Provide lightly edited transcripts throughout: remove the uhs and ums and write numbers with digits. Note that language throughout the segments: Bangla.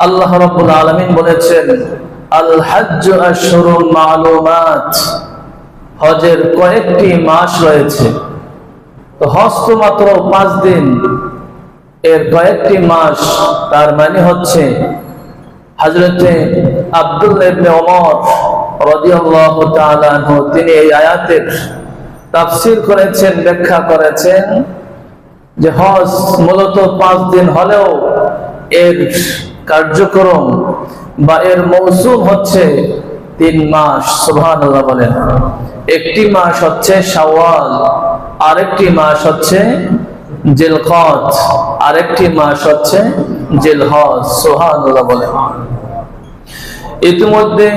আল্লাহ রাব্বুল আলামিন বলেছেন, আল হজ্জু আশহুরুম মা'লুমাত, হজের কয়েকটি মাস রয়েছে। তো হজ তো মাত্র 5 দিন, এর কয়েকটি মাস, তার মানে হচ্ছে হযরতে আব্দুল্লাহ ইবনে ওমর রাদিয়াল্লাহু তাআলা আনহু তিনি এই আয়াতের তাফসীর করেছেন, ব্যাখ্যা করেছেন যে হজ মূলত 5 দিন হলেও এর কার্যক্রম বা এর মৌসুম হচ্ছে 3 মাস। সুবহানাল্লাহ বলেন। একটি মাস হচ্ছে শাওয়াল, আরেকটি মাস হচ্ছে জিলকদ, আরেকটি মাস হচ্ছে জিলহজ। সুবহানাল্লাহ বলেন। ইতিমধ্যে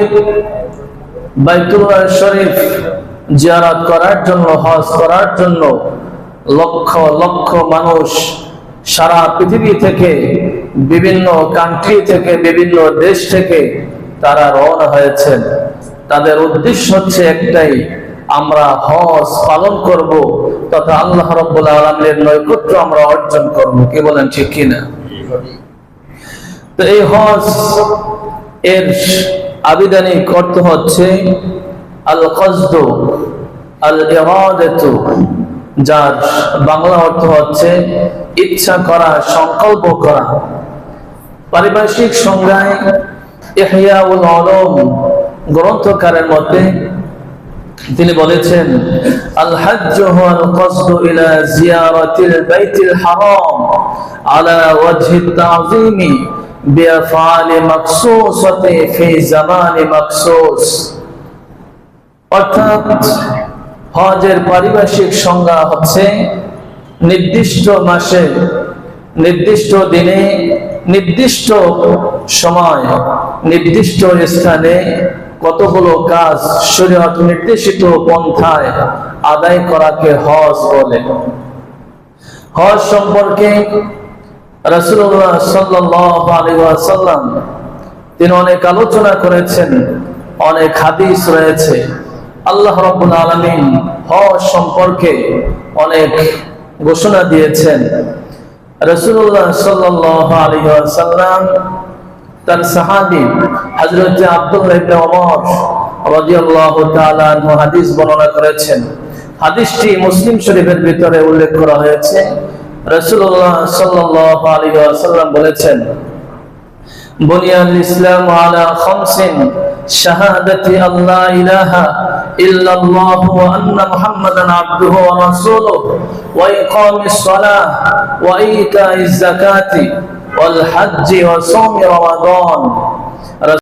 বাইতুল্লাহ শরীফ জিয়ারত করার জন্য, হজ করার জন্য লক্ষ লক্ষ মানুষ সারা পৃথিবী থেকে, বিভিন্ন কান্ট্রি থেকে, বিভিন্ন দেশ থেকে তারা রওনা হয়েছেন। তাদের উদ্দেশ্য হচ্ছে একটাই, আমরা হজ পালন করব তথা আল্লাহ রাব্বুল আলামিনের নৈকট্য আমরা অর্জন করব। কি বলেন, ঠিক কিনা? তো এই হজ এর আবিধানিক অর্থ হচ্ছে আল কসদু আল ইরাদাতু, যার বাংলা অর্থ হচ্ছে ইচ্ছা করা, সংকল্প করা। পারিভাষিক সংজ্ঞায় ইহয়াউল উলুম গ্রন্থকারের মধ্যে তিনি বলেছেন, আল হজ্জু হুয়াল কসদু ইলা জিয়ারাতিল বাইতিল হারাম আলা ওয়াজহি তা'যীমি বিআফআলি মাখসুসাতি ফি জামানি মাখসুস। অর্থাৎ হজের পারিভাষিক সংজ্ঞা হচ্ছে নির্দিষ্ট মাসে, নির্দিষ্ট দিনে, নির্দিষ্ট সময়, নির্দিষ্ট স্থানে কতগুলো কাজ শরীয়ত নির্দেশিত পন্থায় আদায় করাকে হজ বলে। হজ সম্পর্কে রাসূলুল্লাহ সাল্লাল্লাহু আলাইহি ওয়াসাল্লাম তিনি অনেক আলোচনা করেছেন, অনেক হাদিস রয়েছে। আল্লাহ রাব্বুল আলামিন হজ সম্পর্কে অনেক ঘোষণা দিয়েছেন। রাসূলুল্লাহ সাল্লাল্লাহু আলাইহি ওয়াসাল্লাম তার সাহাবী হযরত আব্দুল্লাহ ইবনে ওমর রাদিয়াল্লাহু তাআলা আনহু হাদিস বর্ণনা করেছেন। হাদিসটি মুসলিম শরীফের ভিতরে উল্লেখ করা হয়েছে। রাসূলুল্লাহ সাল্লাল্লাহু আলাইহি ওয়াসাল্লাম বলেছেন, বুনিয়াল ইসলামু আলা খামসিন শাহাদাতি আল্লা ইলাহা ইল্লাল্লাহু ওয়া আন্না মুহাম্মাদান আবদুহু ওয়া রাসূলুহু ওয়া ইকামিস সালাহ ওয়া ইতাইজ যাকাতি ওয়াল হজ্জি ওয়া সাওমি রমাদান